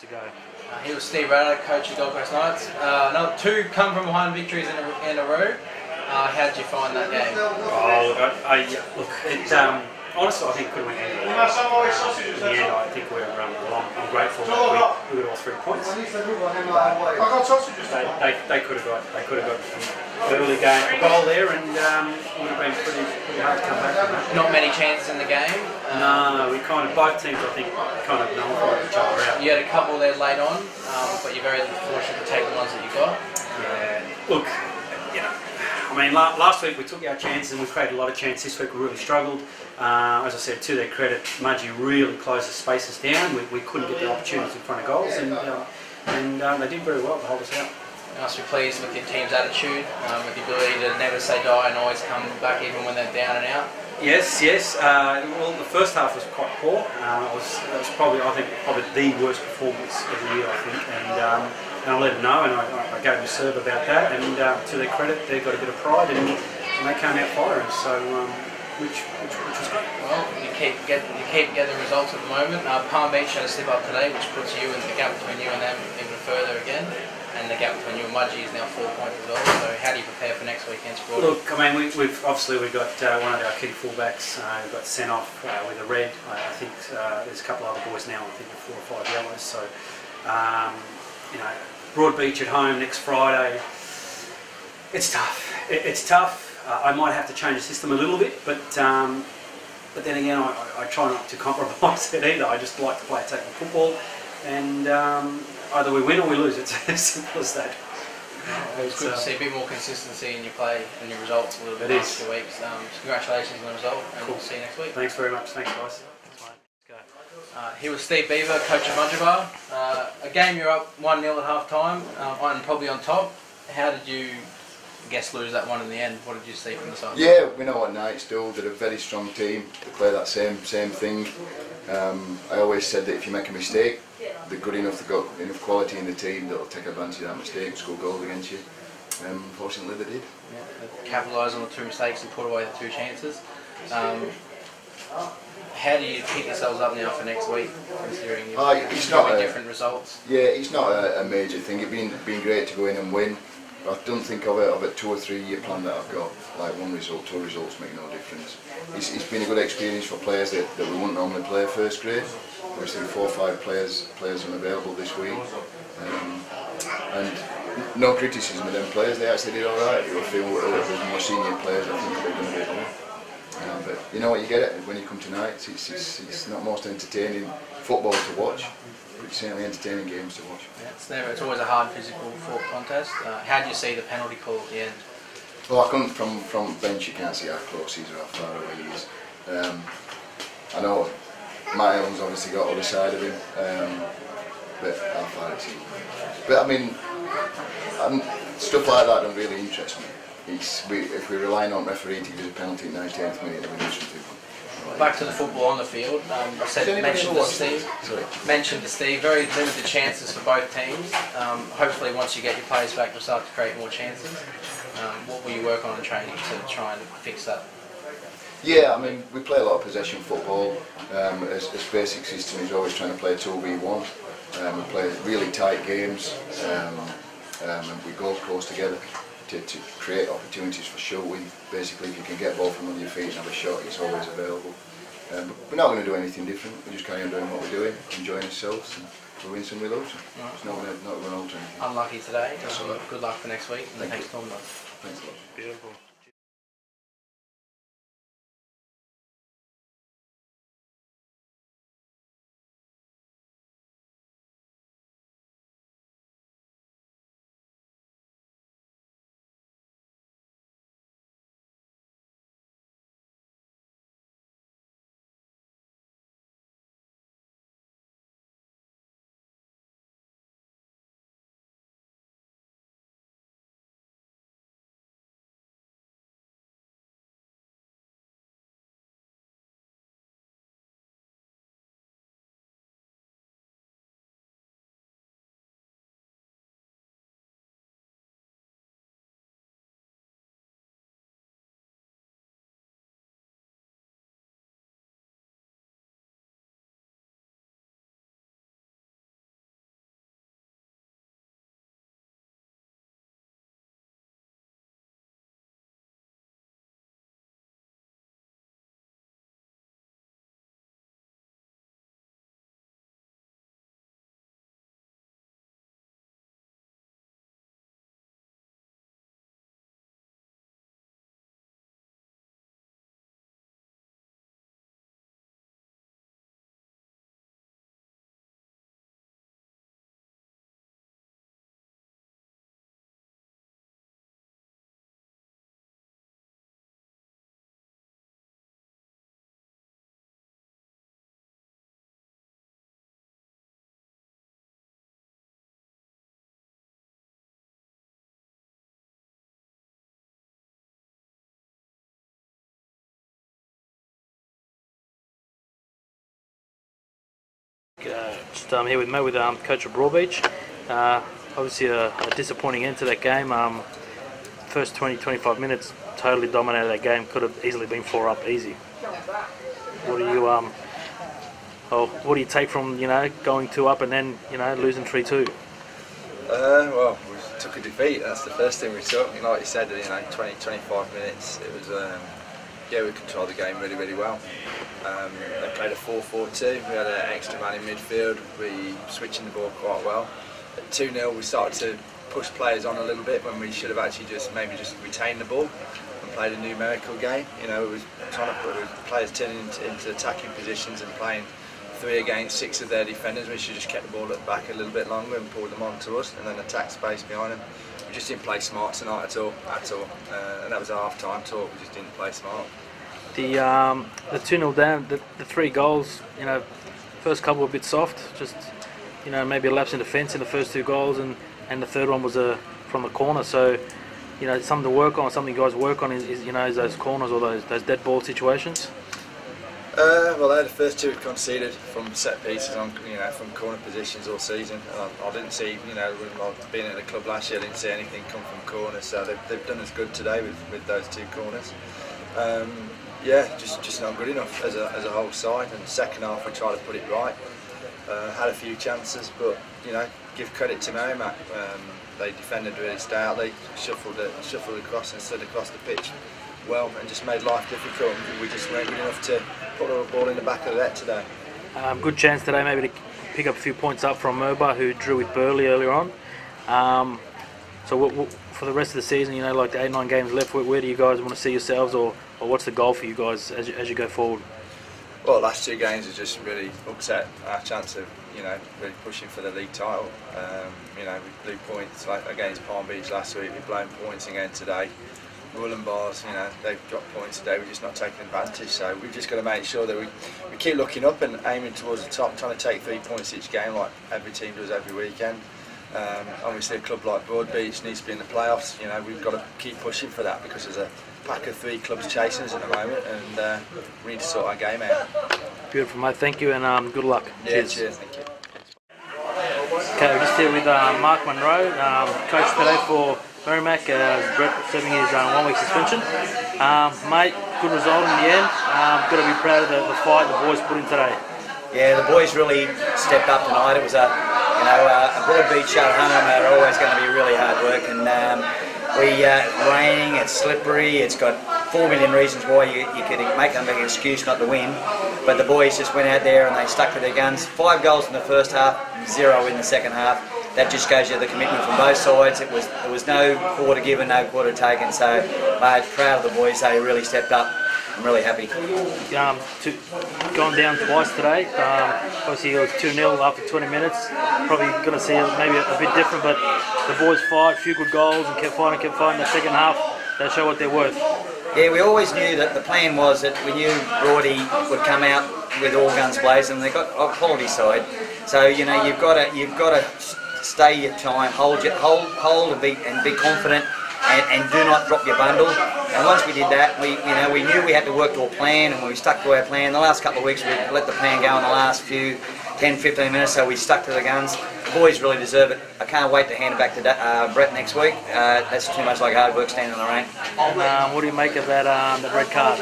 to go. He was Cedevita, coach of Gold Coast Knights. Another 2 come from behind victories in a row. How did you find that game? Oh, look, honestly, I think it could have went anywhere. In the end, I think we're I'm grateful that we got all 3 points. They could have got an early goal there, and it would have been pretty hard to come back from that. Not many chances in the game. No, we both teams, I think, kind of nullified each other out. You had a couple there late on, but you're very fortunate to take the ones that you got. Yeah, look, you know, I mean, last week we took our chances and we created a lot of chances. This week we really struggled. As I said, to their credit, Mudgee really closed the spaces down. We couldn't get the opportunities in front of goals, and they did very well to hold us out. You must be pleased with your team's attitude, with the ability to never say die and always come back even when they're down and out. Yes. Well, the first half was quite poor. It was probably, I think, the worst performance of the year, I think. And I let them know, and I gave them a serve about that. And to their credit, they got a bit of pride, and they came out firing. So, which was great. Well, you keep getting results at the moment. Palm Beach had a slip up today, which puts you in the gap between you and them even further again. And the gap between you and Mudgee is now 4 points as well. So how do you prepare for next week against BROADBEACH? Look, I mean, we've got one of our key fullbacks who got sent off with a red. I think there's a couple of other boys now. I think with 4 or 5 yellows. So you know, BROADBEACH at home next Friday. It's tough. It's tough. I might have to change the system a little bit, but then again, I try not to compromise it either. I just like to play attacking football, and either we win or we lose. It's as simple as that. It's good to see a bit more consistency in your play and your results a little bit the last 2 weeks. Congratulations on the result, and we'll see you next week. Thanks very much. Thanks, guys. He was Cedevita, coach of MUDGEERABA. A game you're up 1-0 at half time, and probably on top. How did you, I guess, lose that one in the end? What did you see from the side? Yeah, we know what Knights do. They're a very strong team. They play that same thing. I always said that if you make a mistake, they're good enough, they've got enough quality in the team that'll take advantage of that mistake and score goals against you. Unfortunately, they did. Yeah, they capitalised on the 2 mistakes and put away the 2 chances. How do you pick yourselves up now for next week, considering it's not different results? Yeah, it's not a major thing. It's been great to go in and win. I don't think of a 2 or 3 year plan that I've got. Like 1 result, 2 results make no difference. It's been a good experience for players that we wouldn't normally play first grade. Obviously 4 or 5 players unavailable this week, and no criticism of them players. They actually did all right. You feel with more senior players, I think they've done a bit more. But you know what, you get it when you come tonight. It's not most entertaining football to watch, but it's certainly entertaining games to watch. Yeah, it's always a hard physical fought contest. How do you see the penalty call at the end? Well, I come from bench. You can't see how close he is or how far away he is. I know my own's obviously got other side of him, but how far it's in. But I mean, stuff like that don't really interest me. If we're relying on referee to give us a penalty at 90th minute, then we need something. Back to the football on the field. Mentioned to Steve, very limited chances for both teams. Hopefully, once you get your players back, you'll start to create more chances. What will you work on in training to try and fix that? Yeah, I mean, we play a lot of possession football. As basic system is always trying to play 2v1. We play really tight games, and we go close together to create opportunities for shooting. Basically, if you can get ball from under your feet and have a shot, it's always available. But we're not going to do anything different. We just carry on doing what we're doing, enjoying ourselves, and we win some, we lose some. It's not going to alter anything. Unlucky today. Good luck for next week. Thanks, Tom. Thanks a lot. Beautiful. Just here with Mo, with coach of BROADBEACH. Obviously a disappointing end to that game. First 20-25 minutes totally dominated that game. Could have easily been 4 up easy. What do you take from going 2 up and then losing 3-2? Well, we took a defeat. That's the first thing we took. Like you said, 20-25 minutes. It was yeah, we controlled the game really, really well. They played a 4-4-2. We had an extra man in midfield. We switching the ball quite well. At 2-0, we started to push players on a little bit when we should have actually maybe just retained the ball and played a numerical game. It was trying to put players turning into attacking positions and playing 3 against 6 of their defenders. We should have just kept the ball at the back a little bit longer and pulled them onto us and then attack space behind them. We just didn't play smart tonight at all. And that was our half-time talk. We just didn't play smart. The 2-0 down, the 3 goals. First couple were a bit soft. Just maybe a lapse in defence in the first 2 goals, and the third one was from the corner. So something to work on. Something you guys work on is those corners or those dead ball situations. Well, they're the first 2 we've conceded from set pieces on, from corner positions all season. I didn't see, being at the club last year, I didn't see anything come from corners. So they've done as good today with those 2 corners. Yeah, just not good enough as a whole side. And the second half we tried to put it right. Had a few chances, but give credit to MERRIMAC. They defended really stoutly, shuffled across and stood across the pitch well, and just made life difficult. We just weren't good enough to put the ball in the back of the net today. Good chance today maybe to pick up a few points up from Merba, who drew with Burley earlier on. So for the rest of the season, like the 8-9 games left, where do you guys want to see yourselves, or what's the goal for you guys as you go forward? Well, the last 2 games have just really upset our chance of really pushing for the league title. We blew points against Palm Beach last week. We've blown points again today. Woolen Bars, they've dropped points today. We're just not taking advantage. So we've just got to make sure that we keep looking up and aiming towards the top, trying to take 3 points each game, like every team does every weekend. Obviously, a club like BROADBEACH needs to be in the playoffs. We've got to keep pushing for that because there's a pack of 3 clubs chasing us at the moment, and we need to sort our game out. Beautiful, mate. Thank you, and good luck. Yeah, cheers. Thank you. Okay, we're just here with Mark Monroe, coach today for MERRIMAC, Brett serving his 1-week suspension. Mate, good result in the end. Got to be proud of the fight the boys put in today. Yeah, the boys really stepped up tonight. It was a BROADBEACH at home are always going to be really hard work, and raining, it's slippery, it's got 4 million reasons why you could make them an excuse not to win. But the boys just went out there and they stuck to their guns. 5 goals in the first half, 0 in the second half. That just goes you the commitment from both sides. There was no quarter given, no quarter taken. So, mate, proud of the boys. They really stepped up. I'm really happy. Gone down twice today. Obviously, it was 2-0 after 20 minutes. Probably going to see maybe a bit different, but the boys fight, a few good goals, and kept fighting. The second half, they show what they're worth. Yeah, we always knew that the plan was that we knew Broady would come out with all guns blazing, and they got a quality side. So you've got to stay your time, hold and be confident, and do not drop your bundle. And once we did that, we knew we had to work to a plan, and we stuck to our plan. The last couple of weeks we let the plan go in the last few 10-15 minutes, so we stuck to the guns. The boys really deserve it. I can't wait to hand it back to Brett next week. That's too much like hard work standing on the rain. What do you make of that red card?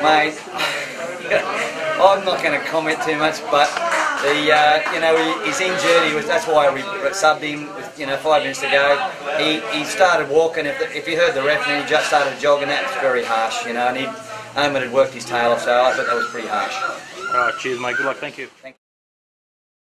Mate, I'm not going to comment too much, but he's injured. That's why we subbed him with 5 minutes to go. He started walking. If you heard the ref, and he just started jogging. That's very harsh, and Omen had worked his tail off, so I thought that was pretty harsh. All right, cheers, mate. Good luck. Thank you.